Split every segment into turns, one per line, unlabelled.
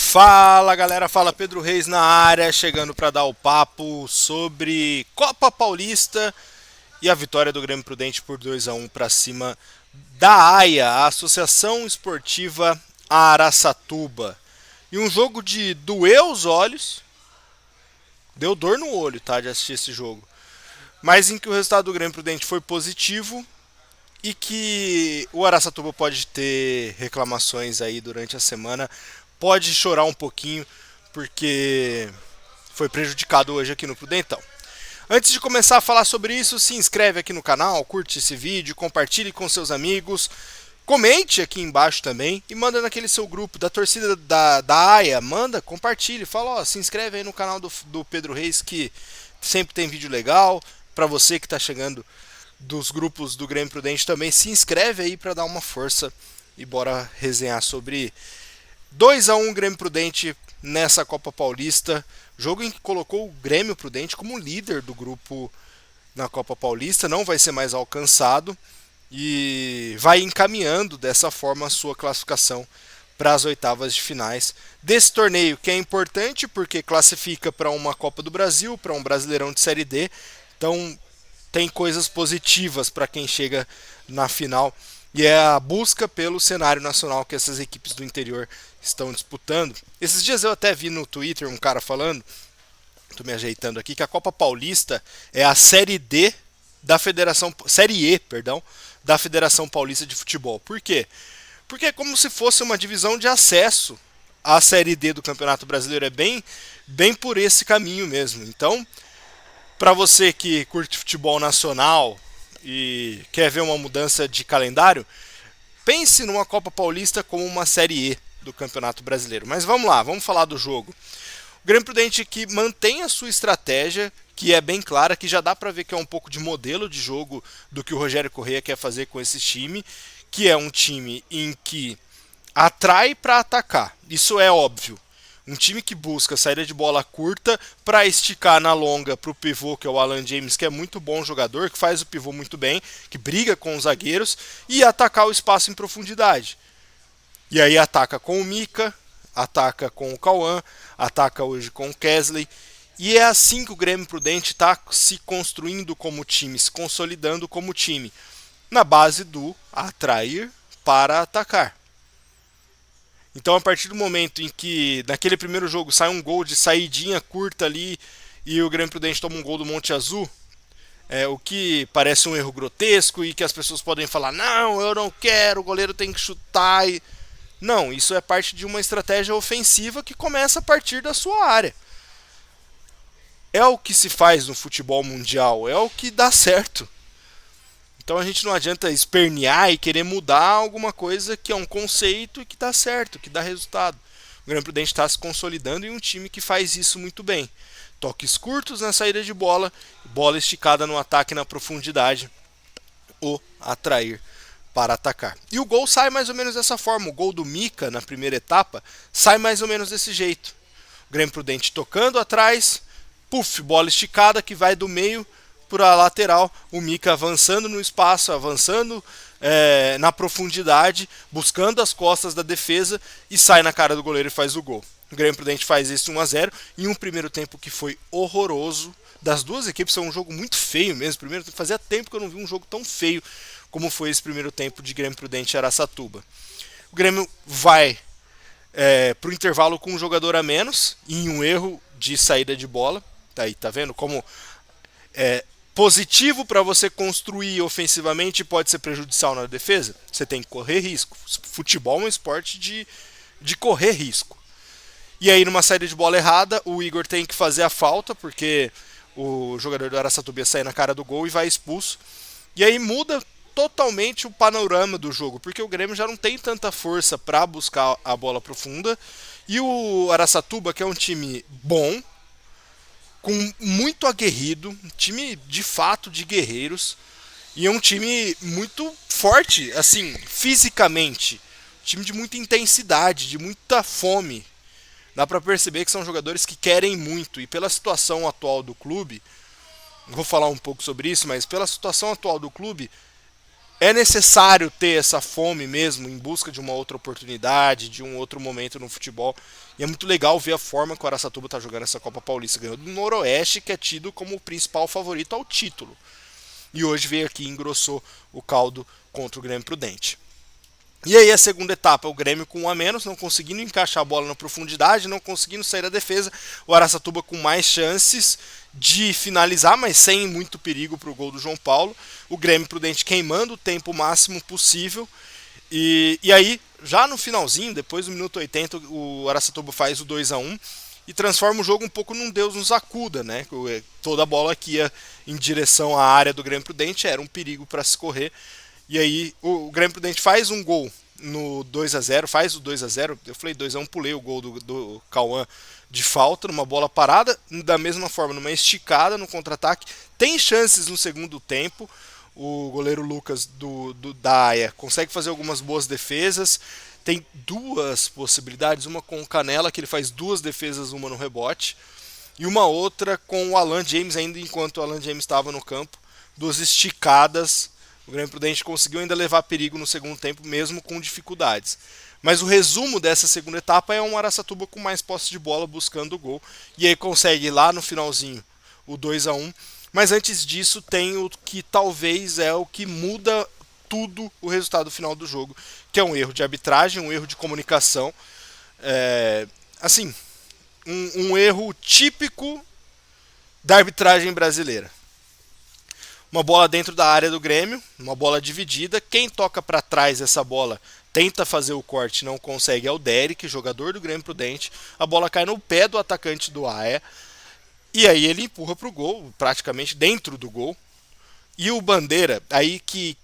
Fala galera, fala Pedro Reis na área, chegando para dar o papo sobre Copa Paulista e a vitória do Grêmio Prudente por 2-1 para cima da AIA, a Associação Esportiva Araçatuba. E um jogo de doer os olhos, deu dor no olho, tá, de assistir esse jogo. Mas em que o resultado do Grêmio Prudente foi positivo e que o Araçatuba pode ter reclamações aí durante a semana, pode chorar um pouquinho porque foi prejudicado hoje aqui no Prudentão. Antes de começar a falar sobre isso, se inscreve aqui no canal, curte esse vídeo, compartilhe com seus amigos, comente aqui embaixo também e manda naquele seu grupo da torcida da AIA, manda, compartilhe, fala, ó, se inscreve aí no canal do Pedro Reis que sempre tem vídeo legal. Para você que está chegando dos grupos do Grêmio Prudente também, se inscreve aí para dar uma força e bora resenhar sobre 2-1 Grêmio Prudente nessa Copa Paulista, jogo em que colocou o Grêmio Prudente como líder do grupo na Copa Paulista, não vai ser mais alcançado e vai encaminhando dessa forma a sua classificação para as oitavas de finais desse torneio, que é importante porque classifica para uma Copa do Brasil, para um Brasileirão de Série D, então tem coisas positivas para quem chega na final e é a busca pelo cenário nacional que essas equipes do interior estão disputando. Esses dias eu até vi no Twitter um cara falando, tô me ajeitando aqui, que a Copa Paulista é a Série D da Federação, Série E, perdão, da Federação Paulista de Futebol. Por quê? Porque é como se fosse uma divisão de acesso à Série D do Campeonato Brasileiro, é bem por esse caminho mesmo. Então, para você que curte futebol nacional e quer ver uma mudança de calendário, pense numa Copa Paulista como uma Série E do Campeonato Brasileiro. Mas vamos lá, vamos falar do jogo. O Grêmio Prudente que mantém a sua estratégia, que é bem clara, que já dá para ver que é um pouco de modelo de jogo do que o Rogério Corrêa quer fazer com esse time, que é um time em que atrai para atacar. Isso é óbvio. Um time que busca saída de bola curta para esticar na longa para o pivô, que é o Alan James, que é muito bom jogador, que faz o pivô muito bem, que briga com os zagueiros, e atacar o espaço em profundidade. E aí ataca com o Mika, ataca com o Cauã, ataca hoje com o Kesley. E é assim que o Grêmio Prudente está se construindo como time, se consolidando como time, na base do atrair para atacar. Então, a partir do momento em que, naquele primeiro jogo, sai um gol de saidinha curta ali e o Grêmio Prudente toma um gol do Monte Azul, o que parece um erro grotesco e que as pessoas podem falar, não, eu não quero, o goleiro tem que chutar. Não, isso é parte de uma estratégia ofensiva que começa a partir da sua área. É o que se faz no futebol mundial, é o que dá certo. Então a gente não adianta espernear e querer mudar alguma coisa que é um conceito e que dá certo, que dá resultado. O Grêmio Prudente está se consolidando em um time que faz isso muito bem. Toques curtos na saída de bola, bola esticada no ataque na profundidade, o atrair para atacar. E o gol sai mais ou menos dessa forma. O gol do Mika na primeira etapa sai mais ou menos desse jeito. O Grêmio Prudente tocando atrás, puf, bola esticada que vai do meio para a lateral, o Mika avançando no espaço, avançando na profundidade, buscando as costas da defesa e sai na cara do goleiro e faz o gol. O Grêmio Prudente faz isso 1-0 em um primeiro tempo que foi horroroso. Das duas equipes foi um jogo muito feio mesmo. Primeiro, fazia tempo que eu não vi um jogo tão feio como foi esse primeiro tempo de Grêmio Prudente e Araçatuba. O Grêmio vai para o intervalo com um jogador a menos em um erro de saída de bola. Tá aí, tá vendo como positivo para você construir ofensivamente pode ser prejudicial na defesa? Você tem que correr risco. Futebol é um esporte de correr risco. E aí, numa saída de bola errada, o Igor tem que fazer a falta, porque o jogador do Araçatuba sai na cara do gol e vai expulso. E aí muda totalmente o panorama do jogo, porque o Grêmio já não tem tanta força para buscar a bola profunda. E o Araçatuba, que é um time bom, com muito aguerrido, um time de fato de guerreiros, e é um time muito forte, assim, fisicamente, um time de muita intensidade, de muita fome. Dá pra perceber que são jogadores que querem muito, e pela situação atual do clube, vou falar um pouco sobre isso, mas pela situação atual do clube, é necessário ter essa fome mesmo em busca de uma outra oportunidade, de um outro momento no futebol. E é muito legal ver a forma que o Araçatuba está jogando essa Copa Paulista. Ganhou do Noroeste, que é tido como o principal favorito ao título. E hoje veio aqui e engrossou o caldo contra o Grêmio Prudente. E aí a segunda etapa, o Grêmio com um a menos, não conseguindo encaixar a bola na profundidade, não conseguindo sair da defesa. O Araçatuba com mais chances de finalizar, mas sem muito perigo para o gol do João Paulo. O Grêmio Prudente queimando o tempo máximo possível. E aí, já no finalzinho, depois do minuto 80, o Araçatuba faz o 2 a 1 e transforma o jogo um pouco num Deus nos acuda, né? Toda a bola que ia em direção à área do Grêmio Prudente era um perigo para se correr. E aí o Grêmio Prudente faz um gol no 2 a 0, faz o 2 a 0. Eu falei 2 a 1, pulei o gol do Cauã de falta, numa bola parada, da mesma forma, numa esticada no contra-ataque. Tem chances no segundo tempo. O goleiro Lucas da AIA consegue fazer algumas boas defesas. Tem duas possibilidades, uma com o Canela, que ele faz duas defesas, uma no rebote, e uma outra com o Alan James, ainda enquanto o Alan James estava no campo, duas esticadas. O Grêmio Prudente conseguiu ainda levar perigo no segundo tempo, mesmo com dificuldades. Mas o resumo dessa segunda etapa é um Araçatuba com mais posse de bola buscando o gol. E aí consegue lá no finalzinho o 2 a 1. Mas antes disso tem o que talvez é o que muda tudo o resultado final do jogo, que é um erro de arbitragem, um erro de comunicação. Assim, um erro típico da arbitragem brasileira. Uma bola dentro da área do Grêmio, uma bola dividida. Quem toca para trás essa bola tenta fazer o corte, não consegue. É o Derek, jogador do Grêmio Prudente. A bola cai no pé do atacante do AE. E aí ele empurra para o gol, praticamente dentro do gol. E o Bandeira, aí que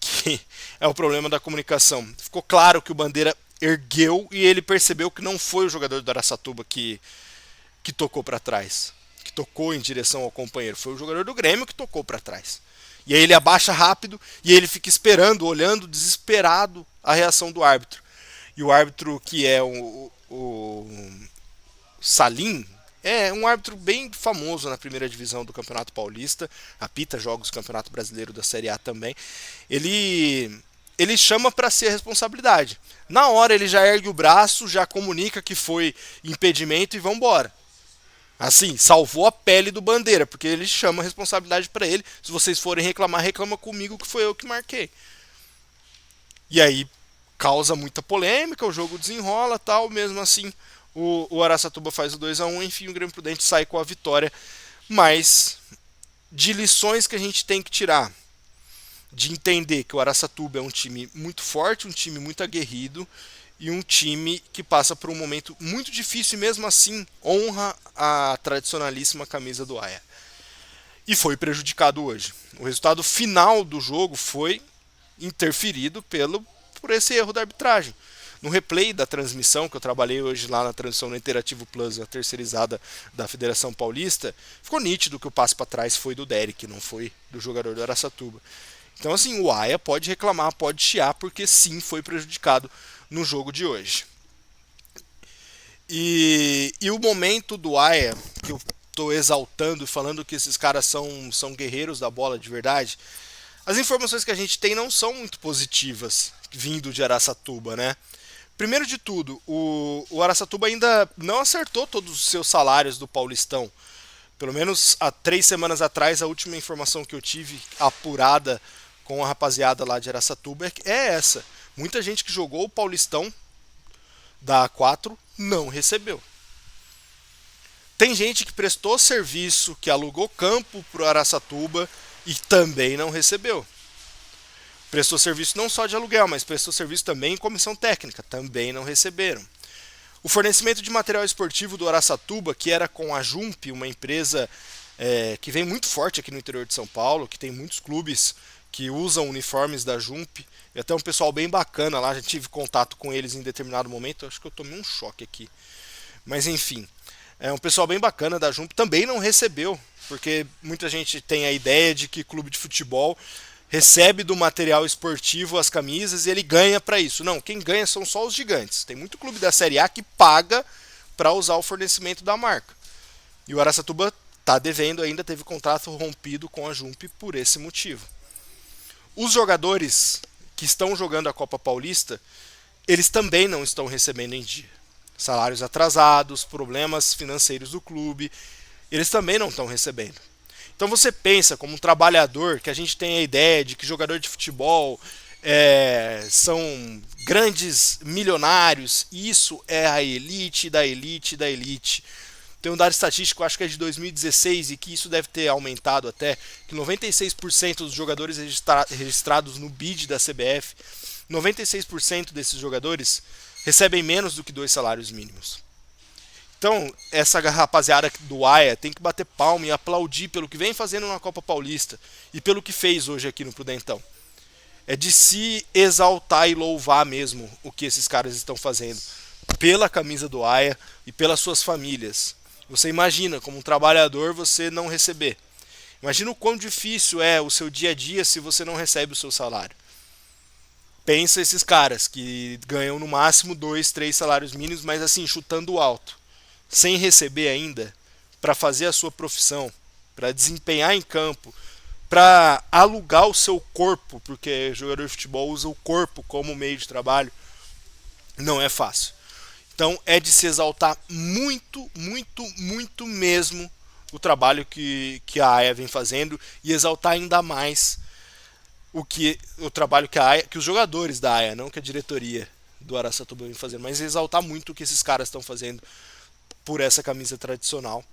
é o problema da comunicação. Ficou claro que o Bandeira ergueu e ele percebeu que não foi o jogador do Araçatuba que tocou para trás, que tocou em direção ao companheiro. Foi o jogador do Grêmio que tocou para trás. E aí ele abaixa rápido e ele fica esperando, olhando, desesperado, a reação do árbitro. E o árbitro, que é o Salim, é um árbitro bem famoso na primeira divisão do Campeonato Paulista, apita jogos do Campeonato Brasileiro da Série A também. Ele chama para si a responsabilidade. Na hora ele já ergue o braço, já comunica que foi impedimento e vão embora. Assim, salvou a pele do Bandeira, porque ele chama a responsabilidade para ele. Se vocês forem reclamar, reclama comigo que foi eu que marquei. E aí causa muita polêmica, o jogo desenrola, tal, mesmo assim o Araçatuba faz o 2 a 1, enfim, o Grêmio Prudente sai com a vitória. Mas de lições que a gente tem que tirar, de entender que o Araçatuba é um time muito forte, um time muito aguerrido e um time que passa por um momento muito difícil e mesmo assim honra a tradicionalíssima camisa do AIA. E foi prejudicado hoje. O resultado final do jogo foi interferido por esse erro da arbitragem. No replay da transmissão, que eu trabalhei hoje lá na transmissão no Interativo Plus, a terceirizada da Federação Paulista, ficou nítido que o passe para trás foi do Derek, não foi do jogador do Araçatuba. Então, assim, o AIA pode reclamar, pode chiar, porque sim, foi prejudicado no jogo de hoje. E o momento do AIA, que eu estou exaltando, falando que esses caras são guerreiros da bola de verdade, as informações que a gente tem não são muito positivas, vindo de Araçatuba, né? Primeiro de tudo, o Araçatuba ainda não acertou todos os seus salários do Paulistão. Pelo menos há 3 semanas atrás, a última informação que eu tive apurada com a rapaziada lá de Araçatuba é essa. Muita gente que jogou o Paulistão da A4 não recebeu. Tem gente que prestou serviço, que alugou campo para o Araçatuba e também não recebeu. Prestou serviço não só de aluguel, mas prestou serviço também em comissão técnica, também não receberam. O fornecimento de material esportivo do Araçatuba, que era com a Jump, uma empresa que vem muito forte aqui no interior de São Paulo, que tem muitos clubes que usam uniformes da Jump, e até um pessoal bem bacana lá, já tive contato com eles em determinado momento, acho que eu tomei um choque aqui. Mas enfim, um pessoal bem bacana da Jump também não recebeu, porque muita gente tem a ideia de que clube de futebol recebe do material esportivo as camisas e ele ganha para isso. Não, quem ganha são só os gigantes. Tem muito clube da Série A que paga para usar o fornecimento da marca. E o Araçatuba está devendo ainda, teve contrato rompido com a Jump por esse motivo. Os jogadores que estão jogando a Copa Paulista, eles também não estão recebendo em dia. Salários atrasados, problemas financeiros do clube, eles também não estão recebendo. Então você pensa como um trabalhador, que a gente tem a ideia de que jogador de futebol são grandes milionários, e isso é a elite da elite da elite. Tem um dado estatístico, acho que é de 2016, e que isso deve ter aumentado até, que 96% dos jogadores registrados no BID da CBF, 96% desses jogadores recebem menos do que 2 salários mínimos. Então, essa rapaziada do AIA tem que bater palma e aplaudir pelo que vem fazendo na Copa Paulista e pelo que fez hoje aqui no Prudentão. É de se exaltar e louvar mesmo o que esses caras estão fazendo pela camisa do AIA e pelas suas famílias. Você imagina, como um trabalhador, você não receber. Imagina o quão difícil é o seu dia a dia se você não recebe o seu salário. Pensa esses caras que ganham no máximo 2, 3 salários mínimos, mas assim, chutando alto, sem receber ainda, para fazer a sua profissão, para desempenhar em campo, para alugar o seu corpo, porque jogador de futebol usa o corpo como meio de trabalho, não é fácil. Então é de se exaltar muito, muito, muito mesmo o trabalho que a AIA vem fazendo e exaltar ainda mais o trabalho que os jogadores da AIA, não que a diretoria do Araçatuba vem fazendo, mas exaltar muito o que esses caras estão fazendo por essa camisa tradicional.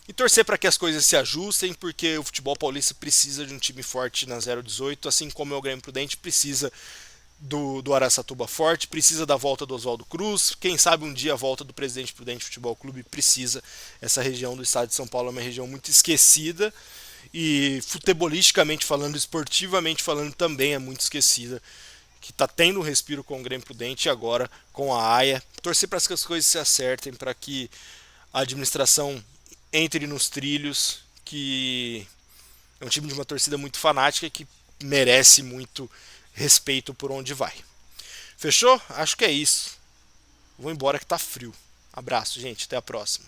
E torcer para que as coisas se ajustem, porque o futebol paulista precisa de um time forte na 018, assim como o Grêmio Prudente precisa do Araçatuba forte, precisa da volta do Oswaldo Cruz, quem sabe um dia a volta do Presidente Prudente Futebol Clube precisa. Essa região do estado de São Paulo é uma região muito esquecida e futebolisticamente falando, esportivamente falando também é muito esquecida, que está tendo um respiro com o Grêmio Prudente e agora com a AIA. Torcer para que as coisas se acertem, para que a administração entre nos trilhos, que é um time de uma torcida muito fanática que merece muito respeito por onde vai. Fechou? Acho que é isso. Vou embora que tá frio. Abraço, gente. Até a próxima.